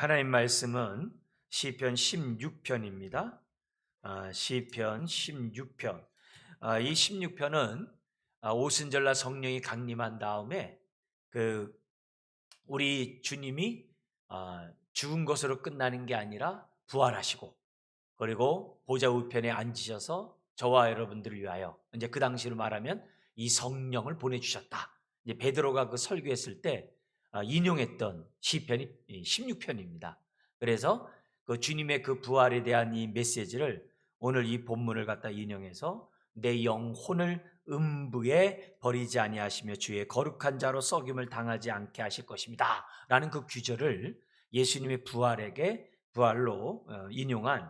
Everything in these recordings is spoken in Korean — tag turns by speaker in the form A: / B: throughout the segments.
A: 하나님 말씀은 시편 16편입니다. 시편 16편. 이 16편은 오순절날 성령이 강림한 다음에 그 우리 주님이 죽은 것으로 끝나는 게 아니라 부활하시고 그리고 보좌 우편에 앉으셔서 저와 여러분들을 위하여 이제 그 당시로 말하면 이 성령을 보내주셨다. 이제 베드로가 그 설교했을 때 인용했던 시편이 16편입니다. 그래서 그 주님의 그 부활에 대한 이 메시지를 오늘 이 본문을 갖다 인용해서 내 영혼을 음부에 버리지 아니하시며 주의 거룩한 자로 썩임을 당하지 않게 하실 것입니다. 라는 그 규절을 예수님의 부활로 인용한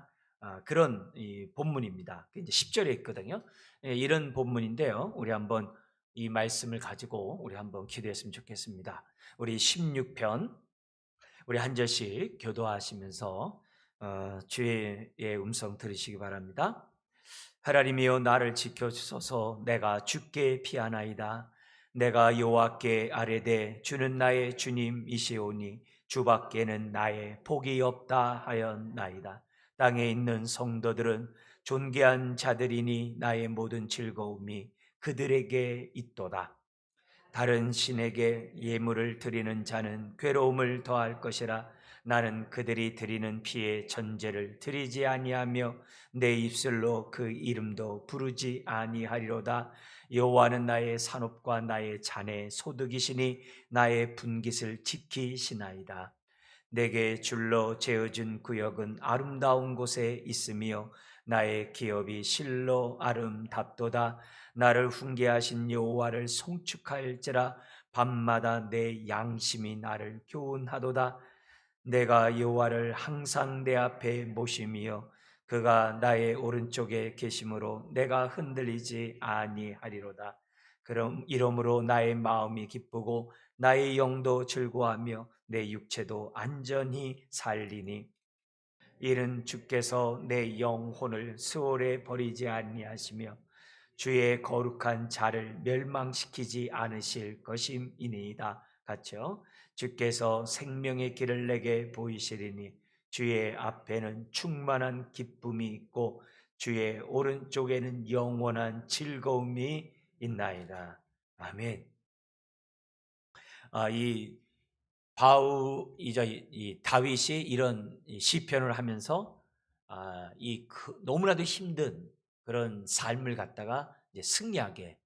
A: 그런 이 본문입니다. 이제 10절에 있거든요. 이런 본문인데요. 우리 한번 이 말씀을 가지고 우리 한번 기도했으면 좋겠습니다. 우리 16편 우리 한 절씩 교도하시면서 주의 음성 들으시기 바랍니다. 하나님이여 나를 지켜주소서. 내가 주께 피하나이다. 내가 여호와께 아뢰되 주는 나의 주님이시오니 주밖에는 나의 복이 없다 하였나이다. 땅에 있는 성도들은 존귀한 자들이니 나의 모든 즐거움이 그들에게 있도다. 다른 신에게 예물을 드리는 자는 괴로움을 더할 것이라. 나는 그들이 드리는 피의 전제를 드리지 아니하며 내 입술로 그 이름도 부르지 아니하리로다. 여호와는 나의 산업과 나의 잔의 소득이시니 나의 분깃을 지키시나이다. 내게 줄로 재어준 구역은 아름다운 곳에 있으며 나의 기업이 실로 아름답도다. 나를 훈계하신 여호와를 송축할지라. 밤마다 내 양심이 나를 교훈하도다. 내가 여호와를 항상 내 앞에 모시며 그가 나의 오른쪽에 계심으로 내가 흔들리지 아니하리로다. 그럼 이러므로 나의 마음이 기쁘고 나의 영도 즐거워하며 내 육체도 안전히 살리니 이는 주께서 내 영혼을 수월에 버리지 아니하시며 주의 거룩한 자를 멸망시키지 않으실 것임이니이다. 같이요. 주께서 생명의 길을 내게 보이시리니 주의 앞에는 충만한 기쁨이 있고 주의 오른쪽에는 영원한 즐거움이 있나이다. 아멘. 이 이 다윗이 이런 시편을 하면서 너무나도 힘든 그런 삶을 갖다가 이제 승리하게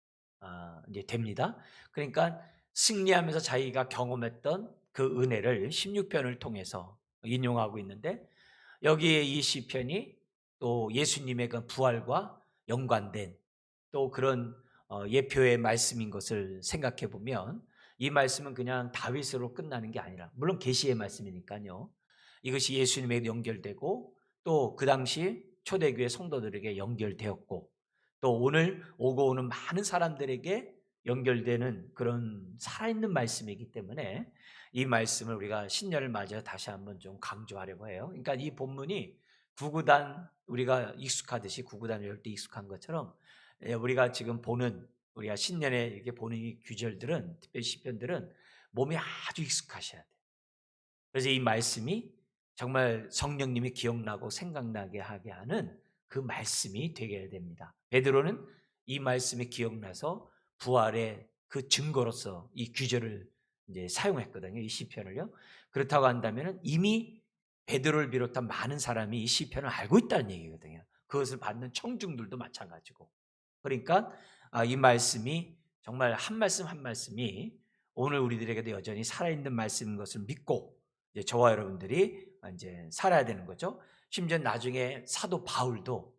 A: 이제 됩니다. 그러니까 승리하면서 자기가 경험했던 그 은혜를 16편을 통해서 인용하고 있는데 여기에 이 시편이 또 예수님의 그 부활과 연관된 또 그런 예표의 말씀인 것을 생각해 보면 이 말씀은 그냥 다윗으로 끝나는 게 아니라 물론 계시의 말씀이니까요. 이것이 예수님에게 연결되고 또 그 당시 초대교회 성도들에게 연결되었고 또 오늘 오고 오는 많은 사람들에게 연결되는 그런 살아있는 말씀이기 때문에 이 말씀을 우리가 신년을 맞아 다시 한번 좀 강조하려고 해요. 그러니까 이 본문이 구구단 우리가 익숙하듯이 구구단 외울 때 익숙한 것처럼 우리가 지금 보는 우리가 신년에 이렇게 보는 이 규절들은 특별히 시편들은 몸에 아주 익숙하셔야 돼요. 그래서 이 말씀이 정말 성령님이 기억나고 생각나게 하게 하는 그 말씀이 되게 됩니다. 베드로는 이 말씀이 기억나서 부활의 그 증거로서 이 규절을 이제 사용했거든요. 이 시편을요. 그렇다고 한다면 이미 베드로를 비롯한 많은 사람이 이 시편을 알고 있다는 얘기거든요. 그것을 받는 청중들도 마찬가지고. 그러니까 이 말씀이 정말 한 말씀 한 말씀이 오늘 우리들에게도 여전히 살아있는 말씀인 것을 믿고 이제 저와 여러분들이 이제 살아야 되는 거죠. 심지어 나중에 사도 바울도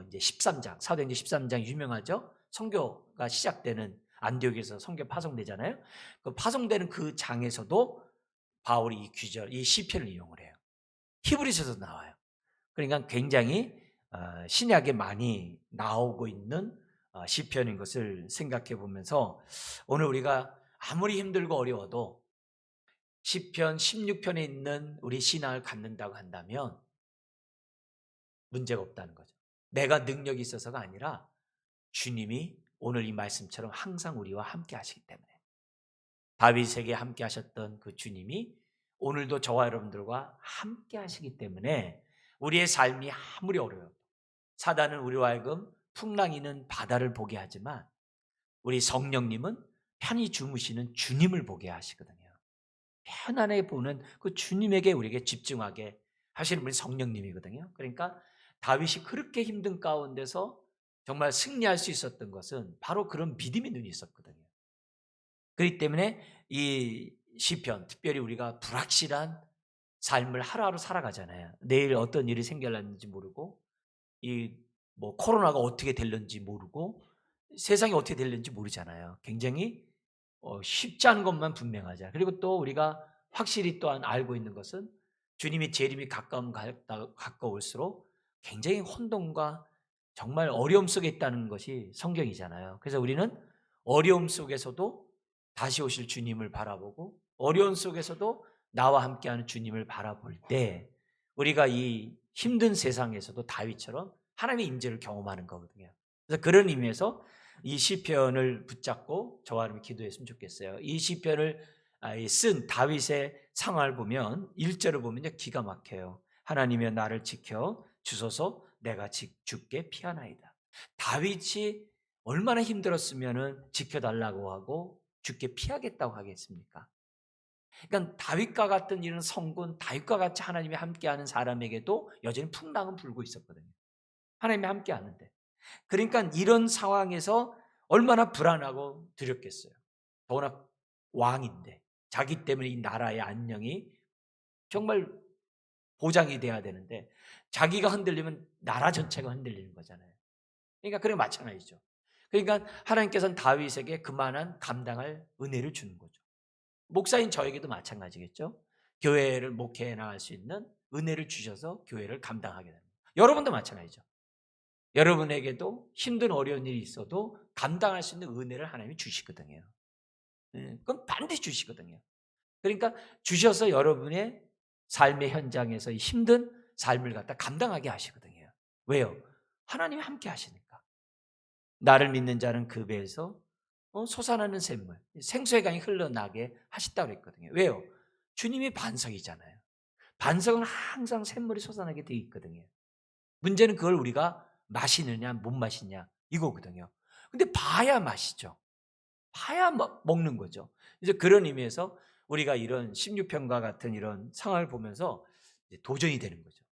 A: 이제 13장 사도행전 13장 유명하죠. 선교가 시작되는 안디옥에서 선교 파송되잖아요. 그 파송되는 그 장에서도 바울이 이 규절, 이 시편을 이용을 해요. 히브리서도 나와요. 그러니까 굉장히 신약에 많이 나오고 있는 시편인 것을 생각해 보면서 오늘 우리가 아무리 힘들고 어려워도 시편 16편에 있는 우리 신앙을 갖는다고 한다면 문제가 없다는 거죠. 내가 능력이 있어서가 아니라 주님이 오늘 이 말씀처럼 항상 우리와 함께 하시기 때문에 다윗에게 함께 하셨던 그 주님이 오늘도 저와 여러분들과 함께 하시기 때문에 우리의 삶이 아무리 어려워요. 사단은 우리와 하여금 풍랑이는 바다를 보게 하지만 우리 성령님은 편히 주무시는 주님을 보게 하시거든요. 편안하게 보는 그 주님에게 우리에게 집중하게 하시는 분이 성령님이거든요. 그러니까 다윗이 그렇게 힘든 가운데서 정말 승리할 수 있었던 것은 바로 그런 믿음의 눈이 있었거든요. 그렇기 때문에 이 시편, 특별히 우리가 불확실한 삶을 하루하루 살아가잖아요. 내일 어떤 일이 생겨날는지 모르고 이 뭐 코로나가 어떻게 될는지 모르고 세상이 어떻게 될는지 모르잖아요. 굉장히 쉽지 않은 것만 분명하죠. 그리고 또 우리가 확실히 또한 알고 있는 것은 주님이 재림이 가까울수록 굉장히 혼돈과 정말 어려움 속에 있다는 것이 성경이잖아요. 그래서 우리는 어려움 속에서도 다시 오실 주님을 바라보고 어려움 속에서도 나와 함께하는 주님을 바라볼 때 우리가 이 힘든 세상에서도 다윗처럼 하나님의 임재를 경험하는 거거든요. 그래서 그런 의미에서 이 시편을 붙잡고 저와 여러분이 기도했으면 좋겠어요. 이 시편을 쓴 다윗의 상황을 보면 1절을 보면요 기가 막혀요. 하나님이여 나를 지켜 주소서 내가 주께 피하나이다. 다윗이 얼마나 힘들었으면 지켜달라고 하고 주께 피하겠다고 하겠습니까? 그러니까 다윗과 같은 이런 성군, 다윗과 같이 하나님이 함께하는 사람에게도 여전히 풍랑은 불고 있었거든요. 하나님이 함께하는데. 그러니까 이런 상황에서 얼마나 불안하고 두렵겠어요. 더구나 왕인데 자기 때문에 이 나라의 안녕이 정말 보장이 돼야 되는데 자기가 흔들리면 나라 전체가 흔들리는 거잖아요. 그러니까 그래 마찬가지죠. 그러니까 하나님께서는 다윗에게 그만한 감당할 은혜를 주는 거죠. 목사인 저에게도 마찬가지겠죠. 교회를 목회해 나갈 수 있는 은혜를 주셔서 교회를 감당하게 됩니다. 여러분도 마찬가지죠. 여러분에게도 힘든 어려운 일이 있어도 감당할 수 있는 은혜를 하나님이 주시거든요. 그건 반드시 주시거든요. 그러니까 주셔서 여러분의 삶의 현장에서 이 힘든 삶을 갖다 감당하게 하시거든요. 왜요? 하나님이 함께 하시니까. 나를 믿는 자는 그 배에서 솟아나는 샘물, 생수의 강이 흘러나게 하셨다고 그랬거든요. 왜요? 주님이 반석이잖아요. 반석은 항상 샘물이 솟아나게 돼 있거든요. 문제는 그걸 우리가 마시느냐 못 마시냐 이거거든요. 근데 봐야 마시죠. 봐야 먹는 거죠. 이제 그런 의미에서 우리가 이런 16편과 같은 이런 상황을 보면서 도전이 되는 거죠.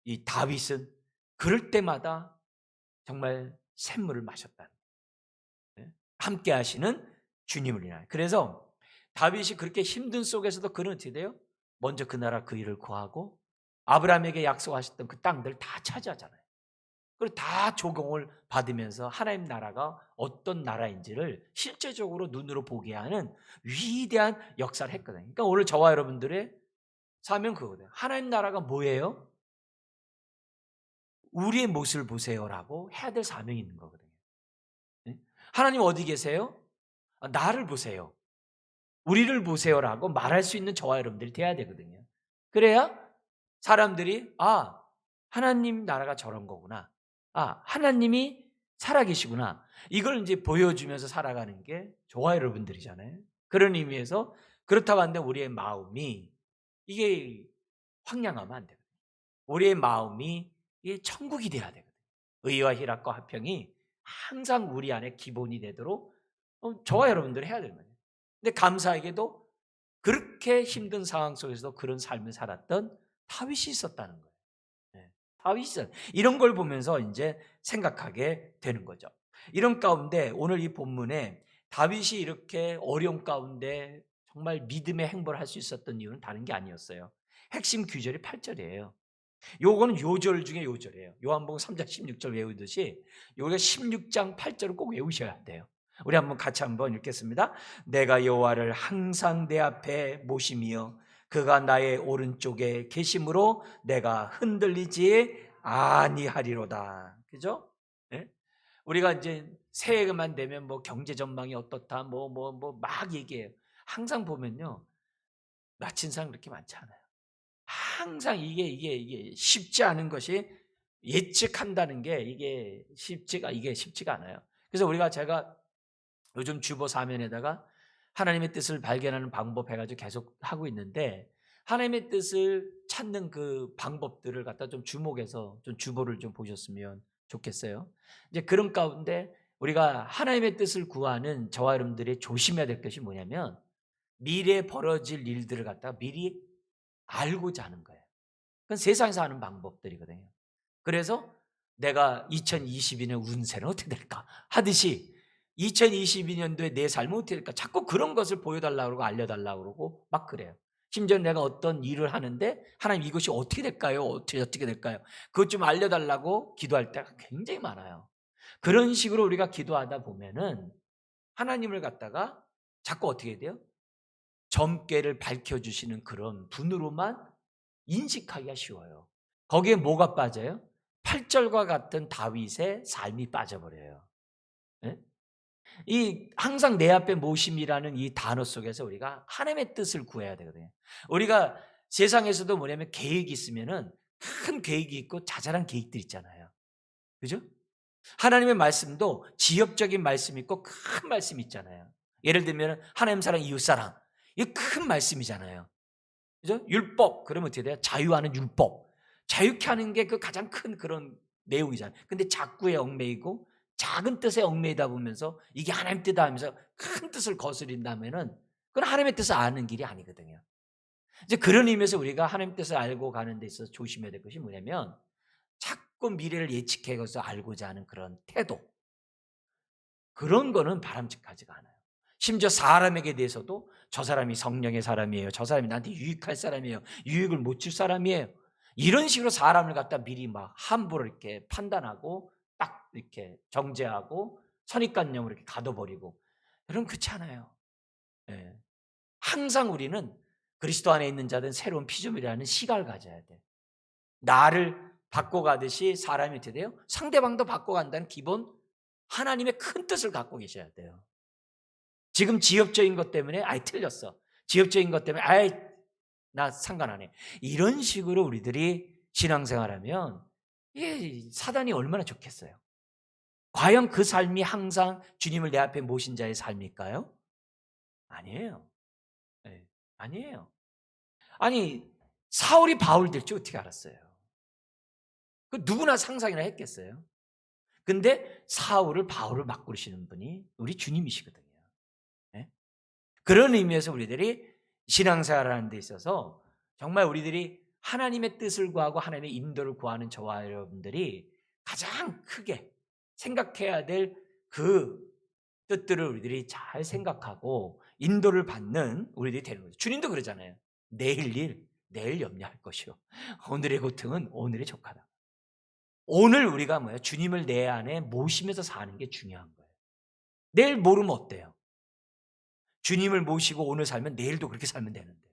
A: 이 다윗은 그럴 때마다 정말 샘물을 마셨다는 거예요. 함께 하시는 주님을 인하여. 그래서 다윗이 그렇게 힘든 속에서도 그는 어떻게 돼요? 먼저 그 나라 그 일을 구하고 아브라함에게 약속하셨던 그 땅들 다 차지하잖아요. 그리고 다 조공을 받으면서 하나님 나라가 어떤 나라인지를 실제적으로 눈으로 보게 하는 위대한 역사를 했거든요. 그러니까 오늘 저와 여러분들의 사명은 그거거든요. 하나님 나라가 뭐예요? 우리의 모습을 보세요라고 해야 될 사명이 있는 거거든요. 네? 하나님 어디 계세요? 나를 보세요. 우리를 보세요라고 말할 수 있는 저와 여러분들이 돼야 되거든요. 그래야 사람들이 하나님 나라가 저런 거구나. 하나님이 살아계시구나. 이걸 이제 보여주면서 살아가는 게 저와 여러분들이잖아요. 그런 의미에서 그렇다고 하는데 우리의 마음이 이게 황량하면 안 되거든요. 우리의 마음이 이게 천국이 돼야 되거든요. 의와 희락과 화평이 항상 우리 안에 기본이 되도록 저와 여러분들이 해야 되는 거예요. 근데 감사하게도 그렇게 힘든 상황 속에서도 그런 삶을 살았던 다윗이 있었다는 거예요. 네. 다윗은 이런 걸 보면서 이제 생각하게 되는 거죠. 이런 가운데 오늘 이 본문에 다윗이 이렇게 어려움 가운데 정말 믿음의 행보를 할 수 있었던 이유는 다른 게 아니었어요. 핵심 규절이 8절이에요. 요거는 요절 중에 요절이에요. 요한복음 3장 16절 외우듯이 요게 16장 8절을 꼭 외우셔야 돼요. 우리 한번 같이 한번 읽겠습니다. 내가 여호와를 항상 내 앞에 모심이여 그가 나의 오른쪽에 계심으로 내가 흔들리지 아니하리로다. 그죠? 네? 우리가 이제 새해만 되면 뭐 경제 전망이 어떻다 막 얘기해요. 항상 보면요. 마친 사람 그렇게 많지 않아요. 항상 이게 쉽지 않은 것이 예측한다는 게 이게 쉽지가 않아요. 그래서 제가 요즘 주보 사면에다가 하나님의 뜻을 발견하는 방법 해가지고 계속 하고 있는데 하나님의 뜻을 찾는 그 방법들을 갖다 좀 주목해서 좀 주보를 좀 보셨으면 좋겠어요. 이제 그런 가운데 우리가 하나님의 뜻을 구하는 저와 여러분들이 조심해야 될 것이 뭐냐면 미래에 벌어질 일들을 갖다가 미리 알고자 하는 거예요. 그건 세상에서 하는 방법들이거든요. 그래서 내가 2022년 운세는 어떻게 될까 하듯이 2022년도에 내 삶은 어떻게 될까 자꾸 그런 것을 보여달라고 그러고 알려달라고 그러고 막 그래요. 심지어 내가 어떤 일을 하는데 하나님 이것이 어떻게 될까요? 어떻게 될까요? 그것 좀 알려달라고 기도할 때가 굉장히 많아요. 그런 식으로 우리가 기도하다 보면은 하나님을 갖다가 자꾸 어떻게 돼요? 점괘를 밝혀주시는 그런 분으로만 인식하기가 쉬워요. 거기에 뭐가 빠져요? 8절과 같은 다윗의 삶이 빠져버려요. 예? 이 항상 내 앞에 모심이라는 이 단어 속에서 우리가 하나님의 뜻을 구해야 되거든요. 우리가 세상에서도 뭐냐면 계획이 있으면은 큰 계획이 있고 자잘한 계획들 있잖아요. 그죠? 하나님의 말씀도 지엽적인 말씀이 있고 큰 말씀이 있잖아요. 예를 들면 하나님 사랑 이웃 사랑. 이게 큰 말씀이잖아요. 그죠? 율법 그러면 어떻게 돼요? 자유하는 율법. 자유케 하는 게 그 가장 큰 그런 내용이잖아요. 근데 작구에 얽매이고 작은 뜻에 얽매이다 보면서 이게 하나님 뜻이다 하면서 큰 뜻을 거스린다면은 그건 하나님의 뜻을 아는 길이 아니거든요. 이제 그런 의미에서 우리가 하나님 뜻을 알고 가는 데 있어서 조심해야 될 것이 뭐냐면 자꾸 미래를 예측해서 알고자 하는 그런 태도. 그런 거는 바람직하지가 않아요. 심지어 사람에게 대해서도 저 사람이 성령의 사람이에요. 저 사람이 나한테 유익할 사람이에요. 유익을 못 줄 사람이에요. 이런 식으로 사람을 갖다 미리 막 함부로 이렇게 판단하고 딱 이렇게 정죄하고 선입관념으로 이렇게 가둬버리고 여러분 그렇지 않아요. 예. 항상 우리는 그리스도 안에 있는 자들은 새로운 피조물이라는 시각을 가져야 돼. 나를 바꿔가듯이 사람이 어떻게 돼요? 상대방도 바꿔간다는 기본 하나님의 큰 뜻을 갖고 계셔야 돼요. 지금 지엽적인 것 때문에 아이 틀렸어. 지엽적인 것 때문에 아이 나 상관 안 해. 이런 식으로 우리들이 신앙생활하면 이게 사단이 얼마나 좋겠어요. 과연 그 삶이 항상 주님을 내 앞에 모신 자의 삶일까요? 아니에요. 네, 아니에요. 아니 사울이 바울 될 줄 어떻게 알았어요? 그 누구나 상상이나 했겠어요. 근데 사울을 바울을 바꾸시는 분이 우리 주님이시거든요. 네? 그런 의미에서 우리들이 신앙생활을 하는 데 있어서 정말 우리들이 하나님의 뜻을 구하고 하나님의 인도를 구하는 저와 여러분들이 가장 크게 생각해야 될 그 뜻들을 우리들이 잘 생각하고 인도를 받는 우리들이 되는 거죠. 주님도 그러잖아요. 내일 일, 내일 염려할 것이요. 오늘의 고통은 오늘의 족하다. 오늘 우리가 뭐예요? 주님을 내 안에 모시면서 사는 게 중요한 거예요. 내일 모르면 어때요? 주님을 모시고 오늘 살면 내일도 그렇게 살면 되는데.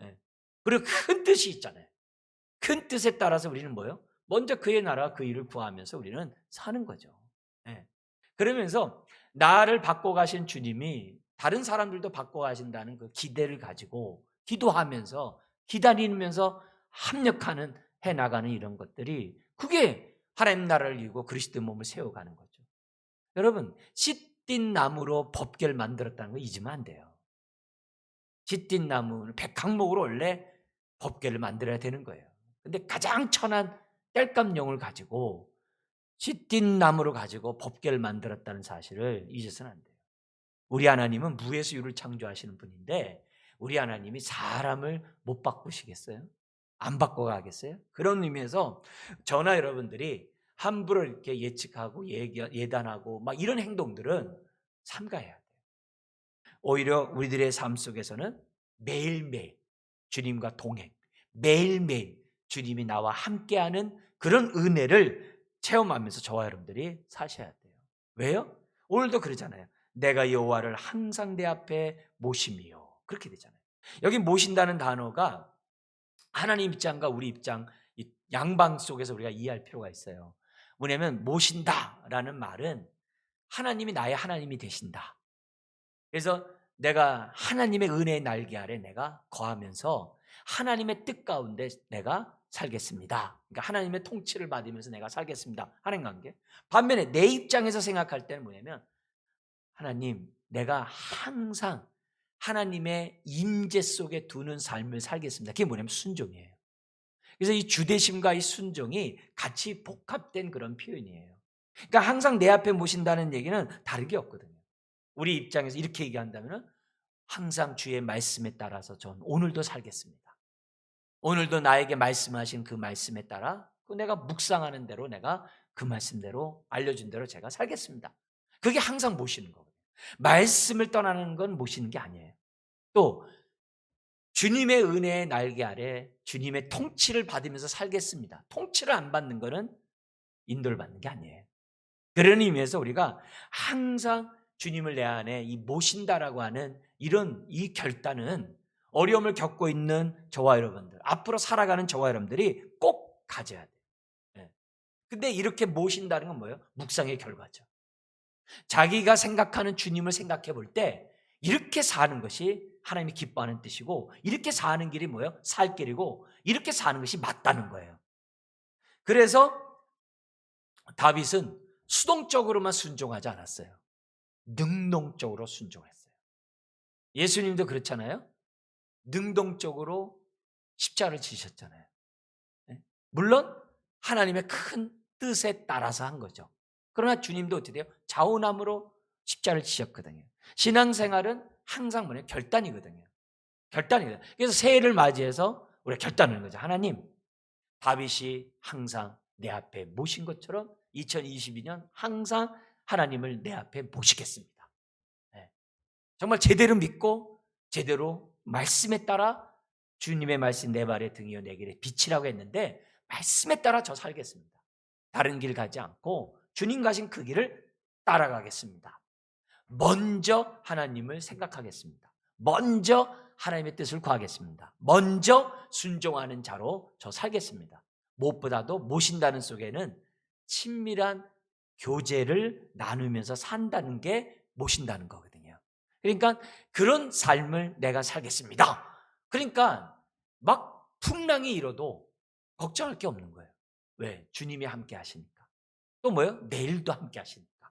A: 예. 그리고 큰 뜻이 있잖아요. 큰 뜻에 따라서 우리는 뭐예요? 먼저 그의 나라와 그 일을 구하면서 우리는 사는 거죠. 예. 그러면서 나를 바꿔 가신 주님이 다른 사람들도 바꿔 가신다는 그 기대를 가지고 기도하면서 기다리면서 합력하는 해 나가는 이런 것들이 그게 하나님 나라를 이루고 그리스도의 몸을 세워 가는 거죠. 여러분, 씨띤 나무로 법궤를 만들었다는 거 잊으면 안 돼요. 씨띤 나무는 백항목으로 원래 법궤를 만들어야 되는 거예요. 근데 가장 천한 땔감용을 가지고 씨띤 나무를 가지고 법궤를 만들었다는 사실을 잊어서는 안 돼요. 우리 하나님은 무에서 유를 창조하시는 분인데 우리 하나님이 사람을 못 바꾸시겠어요? 안 바꿔가겠어요? 그런 의미에서 저나 여러분들이 함부로 이렇게 예측하고 예단하고 막 이런 행동들은 삼가해야 돼요. 오히려 우리들의 삶 속에서는 매일매일 주님과 동행, 매일매일 주님이 나와 함께하는 그런 은혜를 체험하면서 저와 여러분들이 사셔야 돼요. 왜요? 오늘도 그러잖아요. 내가 여호와를 항상 내 앞에 모심이요. 그렇게 되잖아요. 여기 모신다는 단어가 하나님 입장과 우리 입장 이 양방 속에서 우리가 이해할 필요가 있어요. 뭐냐면 모신다라는 말은 하나님이 나의 하나님이 되신다. 그래서 내가 하나님의 은혜의 날개 아래 내가 거하면서 하나님의 뜻 가운데 내가 살겠습니다. 그러니까 하나님의 통치를 받으면서 내가 살겠습니다 하는 관계. 반면에 내 입장에서 생각할 때는 뭐냐면 하나님 내가 항상 하나님의 임재 속에 두는 삶을 살겠습니다. 그게 뭐냐면 순종이에요. 그래서 이 주대심과 이 순종이 같이 복합된 그런 표현이에요. 그러니까 항상 내 앞에 모신다는 얘기는 다른 게 없거든요. 우리 입장에서 이렇게 얘기한다면 항상 주의 말씀에 따라서 전 오늘도 살겠습니다. 오늘도 나에게 말씀하신 그 말씀에 따라 내가 묵상하는 대로 내가 그 말씀대로 알려준 대로 제가 살겠습니다. 그게 항상 모시는 거거든요. 말씀을 떠나는 건 모시는 게 아니에요. 또 주님의 은혜의 날개 아래 주님의 통치를 받으면서 살겠습니다. 통치를 안 받는 거는 인도를 받는 게 아니에요. 그런 의미에서 우리가 항상 주님을 내 안에 이 모신다라고 하는 이런 이 결단은 어려움을 겪고 있는 저와 여러분들, 앞으로 살아가는 저와 여러분들이 꼭 가져야 돼요. 예. 근데 이렇게 모신다는 건 뭐예요? 묵상의 결과죠. 자기가 생각하는 주님을 생각해 볼 때 이렇게 사는 것이 하나님이 기뻐하는 뜻이고, 이렇게 사는 길이 뭐예요? 살 길이고, 이렇게 사는 것이 맞다는 거예요. 그래서 다윗은 수동적으로만 순종하지 않았어요. 능동적으로 순종했어요. 예수님도 그렇잖아요. 능동적으로 십자가를 지셨잖아요. 예? 물론 하나님의 큰 뜻에 따라서 한 거죠. 그러나 주님도 어떻게 돼요? 자원함으로 십자가를 지셨거든요. 신앙생활은 항상 뭐냐? 결단이거든요. 결단이거든요. 그래서 새해를 맞이해서 우리가 결단하는 거죠. 하나님, 다윗이 항상 내 앞에 모신 것처럼 2022년 항상 하나님을 내 앞에 모시겠습니다. 예. 정말 제대로 믿고 제대로 말씀에 따라 주님의 말씀 내 발의 등이요 내 길의 빛이라고 했는데, 말씀에 따라 저 살겠습니다. 다른 길 가지 않고 주님 가신 그 길을 따라가겠습니다. 먼저 하나님을 생각하겠습니다. 먼저 하나님의 뜻을 구하겠습니다. 먼저 순종하는 자로 저 살겠습니다. 무엇보다도 모신다는 속에는 친밀한 교제를 나누면서 산다는 게 모신다는 거거든요. 그러니까 그런 삶을 내가 살겠습니다. 그러니까 막 풍랑이 일어도 걱정할 게 없는 거예요. 왜? 주님이 함께 하시니까. 또 뭐예요? 내일도 함께 하시니까.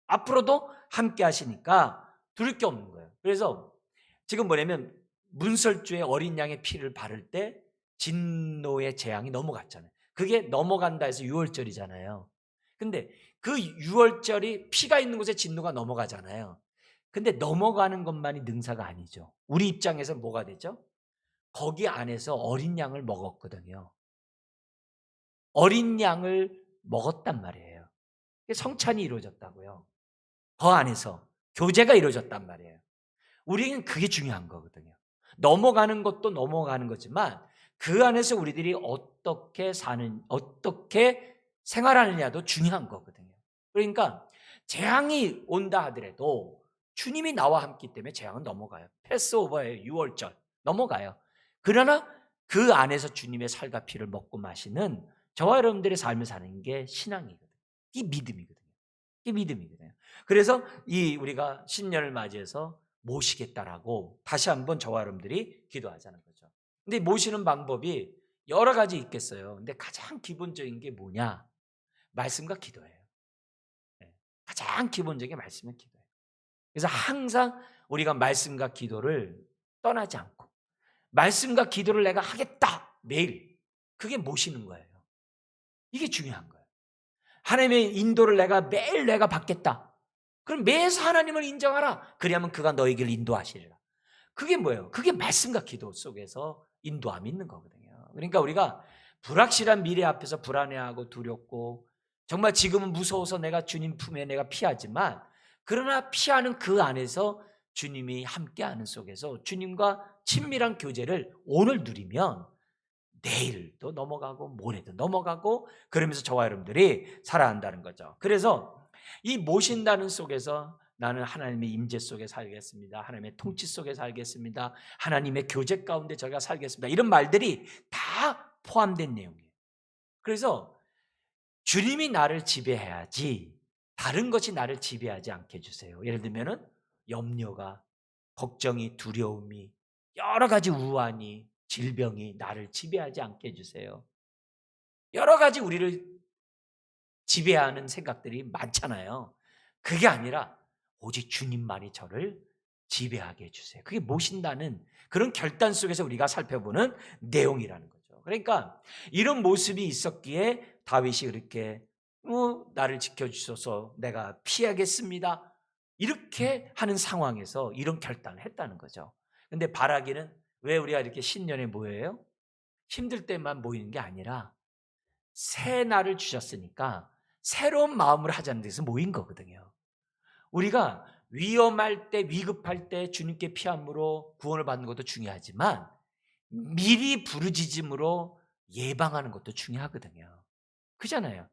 A: 앞으로도 함께 하시니까 두릴 게 없는 거예요. 그래서 지금 뭐냐면 문설주에 어린 양의 피를 바를 때 진노의 재앙이 넘어갔잖아요. 그게 넘어간다 해서 유월절이잖아요. 근데 그 유월절이 피가 있는 곳에 진노가 넘어가잖아요. 근데 넘어가는 것만이 능사가 아니죠. 우리 입장에서 뭐가 되죠? 거기 안에서 어린 양을 먹었거든요. 어린 양을 먹었단 말이에요. 성찬이 이루어졌다고요. 그 안에서 교제가 이루어졌단 말이에요. 우리는 그게 중요한 거거든요. 넘어가는 것도 넘어가는 거지만 그 안에서 우리들이 어떻게 생활하느냐도 중요한 거거든요. 그러니까 재앙이 온다 하더라도 주님이 나와 함께 때문에 재앙은 넘어가요. 패스오버예요. 6월절 넘어가요. 그러나 그 안에서 주님의 살과 피를 먹고 마시는 저와 여러분들의 삶을 사는 게 신앙이거든요. 이게 믿음이거든요. 이게 믿음이거든요. 그래서 우리가 신년을 맞이해서 모시겠다라고 다시 한번 저와 여러분들이 기도하자는 거죠. 근데 모시는 방법이 여러 가지 있겠어요. 근데 가장 기본적인 게 뭐냐? 말씀과 기도예요. 네. 가장 기본적인 말씀은 기도예요. 그래서 항상 우리가 말씀과 기도를 떠나지 않고, 말씀과 기도를 내가 하겠다 매일, 그게 모시는 거예요. 이게 중요한 거예요. 하나님의 인도를 매일 내가 받겠다. 그럼 매일 하나님을 인정하라. 그리하면 그가 너희 길을 인도하시리라. 그게 뭐예요? 그게 말씀과 기도 속에서 인도함이 있는 거거든요. 그러니까 우리가 불확실한 미래 앞에서 불안해하고 두렵고, 정말 지금은 무서워서 내가 주님 품에 내가 피하지만, 그러나 피하는 그 안에서 주님이 함께하는 속에서 주님과 친밀한 교제를 오늘 누리면 내일도 넘어가고 모레도 넘어가고, 그러면서 저와 여러분들이 살아간다는 거죠. 그래서 이 모신다는 속에서 나는 하나님의 임재 속에 살겠습니다. 하나님의 통치 속에 살겠습니다. 하나님의 교제 가운데 저희가 살겠습니다. 이런 말들이 다 포함된 내용이에요. 그래서 주님이 나를 지배해야지 다른 것이 나를 지배하지 않게 해주세요. 예를 들면은 염려가, 걱정이, 두려움이, 여러 가지 우환이, 질병이 나를 지배하지 않게 해주세요. 여러 가지 우리를 지배하는 생각들이 많잖아요. 그게 아니라 오직 주님만이 저를 지배하게 해 주세요. 그게 모신다는 그런 결단 속에서 우리가 살펴보는 내용이라는 거죠. 그러니까 이런 모습이 있었기에 다윗이 그렇게 나를 지켜주셔서 내가 피하겠습니다. 이렇게 하는 상황에서 이런 결단을 했다는 거죠. 근데 바라기는 왜 우리가 이렇게 신년에 모여요? 힘들 때만 모이는 게 아니라 새 날을 주셨으니까 새로운 마음을 하자는 데서 모인 거거든요. 우리가 위험할 때, 위급할 때 주님께 피함으로 구원을 받는 것도 중요하지만 미리 부르짖음으로 예방하는 것도 중요하거든요. 그잖아요.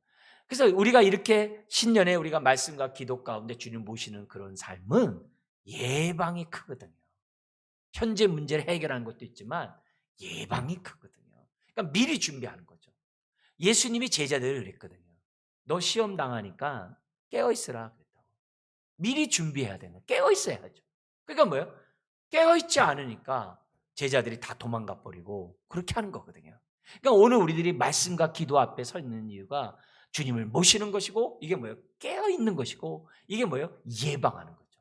A: 그래서 우리가 이렇게 신년에 우리가 말씀과 기도 가운데 주님 모시는 그런 삶은 예방이 크거든요. 현재 문제를 해결하는 것도 있지만 예방이 크거든요. 그러니까 미리 준비하는 거죠. 예수님이 제자들을 그랬거든요. 너 시험 당하니까 깨어 있으라 그랬다고. 미리 준비해야 되는 거예요. 깨어 있어야죠. 그러니까 뭐예요? 깨어 있지 않으니까 제자들이 다 도망가 버리고 그렇게 하는 거거든요. 그러니까 오늘 우리들이 말씀과 기도 앞에 서 있는 이유가 주님을 모시는 것이고 이게 뭐예요? 깨어 있는 것이고 이게 뭐예요? 예방하는 거죠.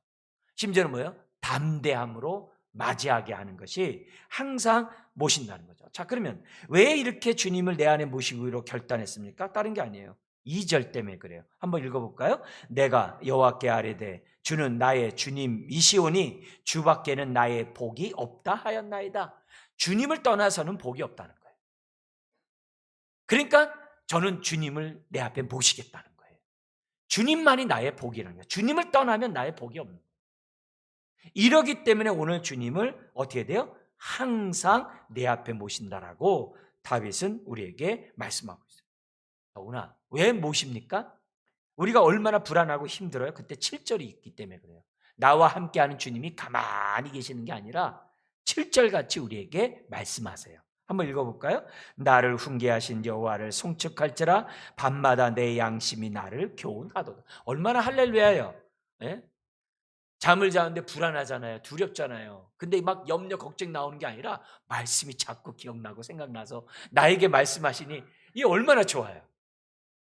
A: 심지어는 뭐예요? 담대함으로 맞이하게 하는 것이 항상 모신다는 거죠. 자, 그러면 왜 이렇게 주님을 내 안에 모시기로 결단했습니까? 다른 게 아니에요. 2절 때문에 그래요. 한번 읽어볼까요? 내가 여호와께 아뢰되 주는 나의 주님이시오니 주밖에는 나의 복이 없다 하였나이다. 주님을 떠나서는 복이 없다는 거예요. 그러니까 저는 주님을 내 앞에 모시겠다는 거예요. 주님만이 나의 복이라는 거예요. 주님을 떠나면 나의 복이 없는 거예요. 이러기 때문에 오늘 주님을 어떻게 돼요? 항상 내 앞에 모신다라고 다윗은 우리에게 말씀하고 있어요. 더구나 왜 모십니까? 우리가 얼마나 불안하고 힘들어요? 그때 7절이 있기 때문에 그래요. 나와 함께하는 주님이 가만히 계시는 게 아니라 7절 같이 우리에게 말씀하세요. 한번 읽어볼까요? 나를 훈계하신 여호와를 송축할지라 밤마다 내 양심이 나를 교훈하도다. 얼마나 할렐루야예요. 예? 잠을 자는데 불안하잖아요. 두렵잖아요. 근데 막 염려, 걱정 나오는 게 아니라 말씀이 자꾸 기억나고 생각나서 나에게 말씀하시니 이게 얼마나 좋아요.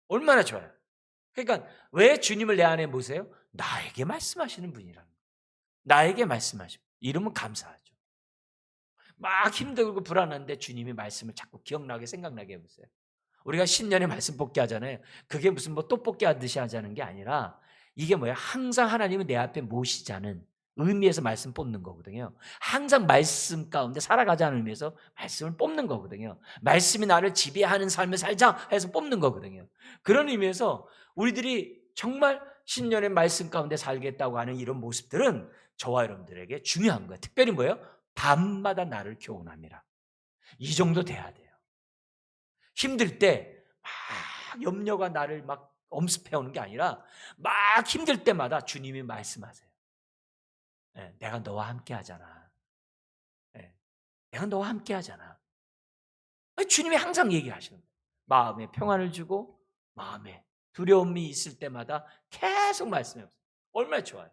A: 얼마나 좋아요. 그러니까 왜 주님을 내 안에 모세요? 나에게 말씀하시는 분이라는 거예요. 나에게 말씀하시고 이러면 감사하죠. 막 힘들고 불안한데 주님이 말씀을 자꾸 기억나게 생각나게 해보세요. 우리가 신년에 말씀 뽑기 하잖아요. 그게 무슨 뭐 떡볶이 하듯이 하자는 게 아니라 이게 뭐야? 항상 하나님은 내 앞에 모시자는 의미에서 말씀 뽑는 거거든요. 항상 말씀 가운데 살아가자는 의미에서 말씀을 뽑는 거거든요. 말씀이 나를 지배하는 삶을 살자 해서 뽑는 거거든요. 그런 의미에서 우리들이 정말 신년의 말씀 가운데 살겠다고 하는 이런 모습들은 저와 여러분들에게 중요한 거예요. 특별히 뭐예요? 밤마다 나를 교훈합니다. 이 정도 돼야 돼요. 힘들 때 막 염려가 나를 막 엄습해 오는 게 아니라 막 힘들 때마다 주님이 말씀하세요. 예, 내가 너와 함께 하잖아. 예, 내가 너와 함께 하잖아. 주님이 항상 얘기하시는 거예요. 마음에 평안을 주고 마음에 두려움이 있을 때마다 계속 말씀해 보세요. 얼마나 좋아요.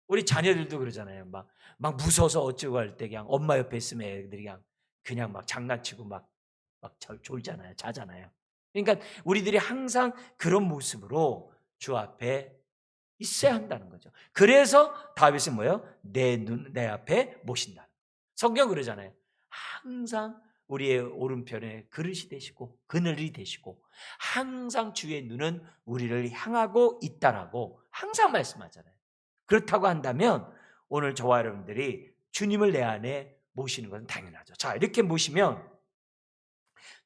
A: 우리 자녀들도 그러잖아요. 막 무서워서 어쩌고 할 때 그냥 엄마 옆에 있으면 애들이 그냥 막 장난치고 막 졸잖아요. 자잖아요. 그러니까 우리들이 항상 그런 모습으로 주 앞에 있어야 한다는 거죠. 그래서 다윗은 뭐예요? 내 앞에 모신다. 성경 그러잖아요. 항상 우리의 오른편에 그릇이 되시고 그늘이 되시고 항상 주의 눈은 우리를 향하고 있다라고 항상 말씀하잖아요. 그렇다고 한다면 오늘 저와 여러분들이 주님을 내 안에 모시는 것은 당연하죠. 자, 이렇게 모시면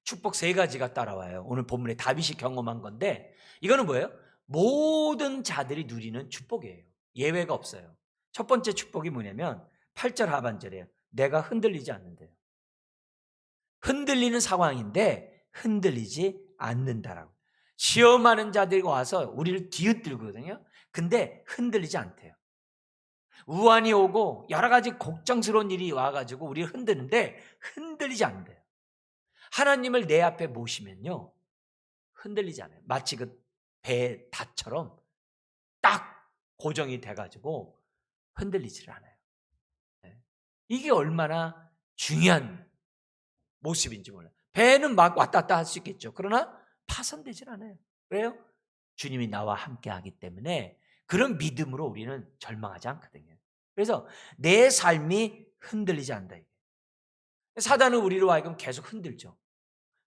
A: 축복 세 가지가 따라와요. 오늘 본문에 다윗이 경험한 건데 이거는 뭐예요? 모든 자들이 누리는 축복이에요. 예외가 없어요. 첫 번째 축복이 뭐냐면 8절 하반절이에요. 내가 흔들리지 않는데요. 흔들리는 상황인데 흔들리지 않는다라고. 시험하는 자들이 와서 우리를 뒤흔들거든요. 근데 흔들리지 않대요. 우환이 오고 여러 가지 걱정스러운 일이 와가지고 우리를 흔드는데 흔들리지 않는대요. 하나님을 내 앞에 모시면요. 흔들리지 않아요. 마치 그 배 닷처럼 딱 고정이 돼가지고 흔들리지를 않아요. 네. 이게 얼마나 중요한 모습인지 몰라요. 배는 막 왔다 갔다 할 수 있겠죠. 그러나 파손되질 않아요. 왜요? 주님이 나와 함께 하기 때문에 그런 믿음으로 우리는 절망하지 않거든요. 그래서 내 삶이 흔들리지 않는다. 사단은 우리로 하여금 계속 흔들죠.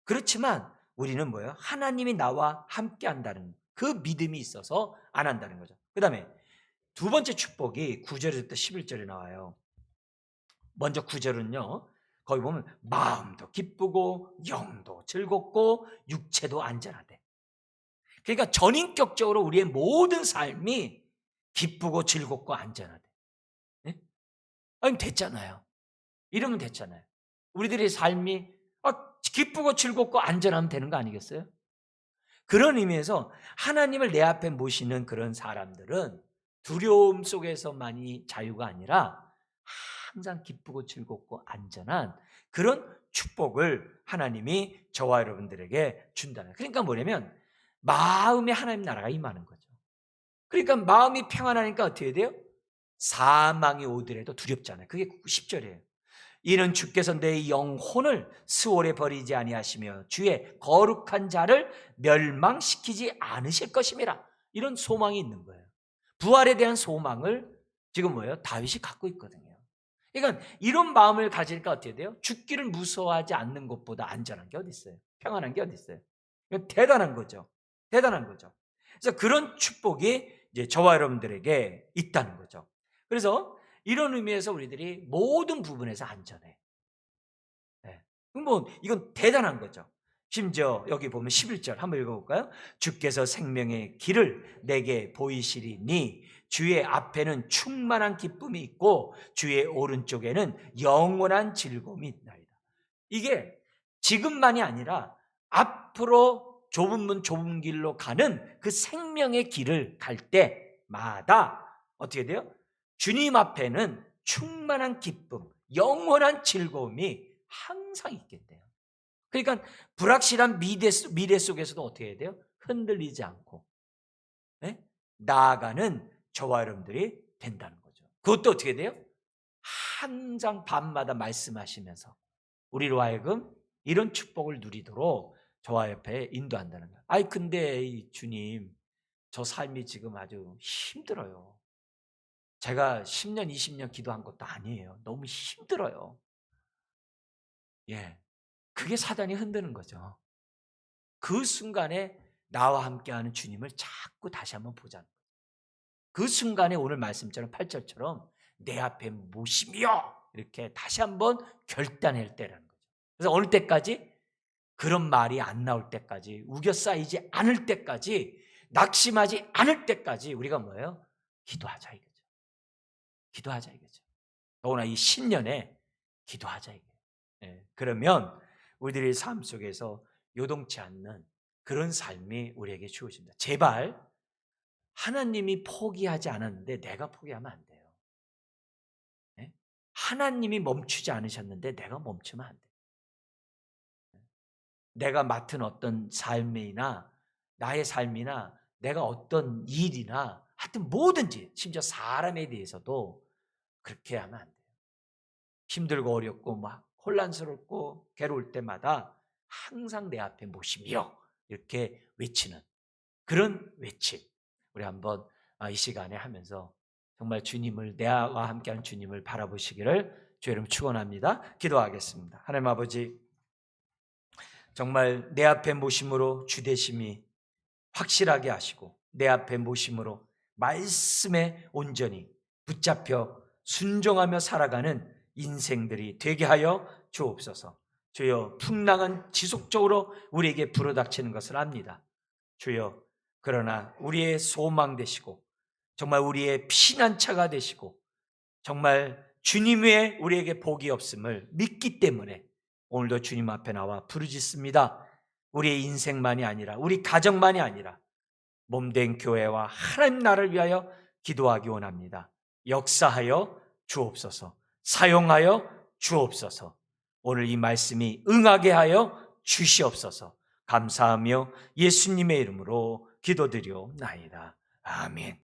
A: 그렇지만 우리는 뭐예요? 하나님이 나와 함께 한다는 그 믿음이 있어서 안 한다는 거죠. 그 다음에 두 번째 축복이 9절에서 11절에 나와요. 먼저 9절은요. 거기 보면 마음도 기쁘고 영도 즐겁고 육체도 안전하대. 그러니까 전인격적으로 우리의 모든 삶이 기쁘고 즐겁고 안전하대. 네? 아니 됐잖아요. 이러면 됐잖아요. 우리들의 삶이 기쁘고 즐겁고 안전하면 되는 거 아니겠어요? 그런 의미에서 하나님을 내 앞에 모시는 그런 사람들은 두려움 속에서만이 자유가 아니라 항상 기쁘고 즐겁고 안전한 그런 축복을 하나님이 저와 여러분들에게 준다는. 그러니까 뭐냐면 마음에 하나님 나라가 임하는 거죠. 그러니까 마음이 평안하니까 어떻게 돼요? 사망이 오더라도 두렵잖아요. 그게 10절이에요. 이는 주께서 내 영혼을 수월에 버리지 아니하시며 주의 거룩한 자를 멸망시키지 않으실 것임이라. 이런 소망이 있는 거예요. 부활에 대한 소망을 지금 뭐예요? 다윗이 갖고 있거든요. 그러니까 이런 마음을 가지니까 어떻게 돼요? 죽기를 무서워하지 않는 것보다 안전한 게 어디 있어요? 평안한 게 어디 있어요? 대단한 거죠. 대단한 거죠. 그래서 그런 축복이 이제 저와 여러분들에게 있다는 거죠. 그래서 이런 의미에서 우리들이 모든 부분에서 안전해. 네. 뭐 이건 대단한 거죠. 심지어 여기 보면 11절 한번 읽어볼까요? 주께서 생명의 길을 내게 보이시리니 주의 앞에는 충만한 기쁨이 있고 주의 오른쪽에는 영원한 즐거움이 있나이다. 이게 지금만이 아니라 앞으로 좁은 문 좁은 길로 가는 그 생명의 길을 갈 때마다 어떻게 돼요? 주님 앞에는 충만한 기쁨, 영원한 즐거움이 항상 있겠대요. 그러니까 불확실한 미래 속에서도 어떻게 해야 돼요? 흔들리지 않고 네? 나아가는 저와 여러분들이 된다는 거죠. 그것도 어떻게 돼요? 항상 밤마다 말씀하시면서 우리로 하여금 이런 축복을 누리도록 저와 옆에 인도한다는 거예요. 아이 근데 주님 저 삶이 지금 아주 힘들어요. 제가 10년 20년 기도한 것도 아니에요. 너무 힘들어요. 예, 그게 사단이 흔드는 거죠. 그 순간에 나와 함께하는 주님을 자꾸 다시 한번 보자는 거예요. 그 순간에 오늘 말씀처럼 8절처럼 내 앞에 모시며 이렇게 다시 한번 결단할 때라는 거죠. 그래서 어느 때까지? 그런 말이 안 나올 때까지, 우겨 쌓이지 않을 때까지, 낙심하지 않을 때까지 우리가 뭐예요? 기도하자 이거죠. 기도하자 이거죠. 더구나 이 신년에 기도하자 이거예요. 예, 그러면 우리들의 삶 속에서 요동치 않는 그런 삶이 우리에게 주어집니다. 제발 하나님이 포기하지 않았는데 내가 포기하면 안 돼요. 예? 하나님이 멈추지 않으셨는데 내가 멈추면 안 돼요. 내가 맡은 어떤 삶이나 나의 삶이나 내가 어떤 일이나 하여튼 뭐든지 심지어 사람에 대해서도 그렇게 하면 안 돼요. 힘들고 어렵고 막 혼란스럽고 괴로울 때마다 항상 내 앞에 모시며 이렇게 외치는 그런 외침 우리 한번 이 시간에 하면서 정말 주님을 내와 함께하는 주님을 바라보시기를 주 이름 축원합니다. 기도하겠습니다. 하나님 아버지 정말 내 앞에 모심으로 주되심이 확실하게 하시고 내 앞에 모심으로 말씀에 온전히 붙잡혀 순종하며 살아가는 인생들이 되게 하여 주옵소서. 주여 풍랑은 지속적으로 우리에게 불어닥치는 것을 압니다. 주여 그러나 우리의 소망 되시고 정말 우리의 피난처가 되시고 정말 주님 외에 우리에게 복이 없음을 믿기 때문에 오늘도 주님 앞에 나와 부르짖습니다. 우리의 인생만이 아니라 우리 가정만이 아니라 몸된 교회와 하나님 나라를 위하여 기도하기 원합니다. 역사하여 주옵소서. 사용하여 주옵소서. 오늘 이 말씀이 응하게 하여 주시옵소서. 감사하며 예수님의 이름으로 기도드리옵나이다. 아멘.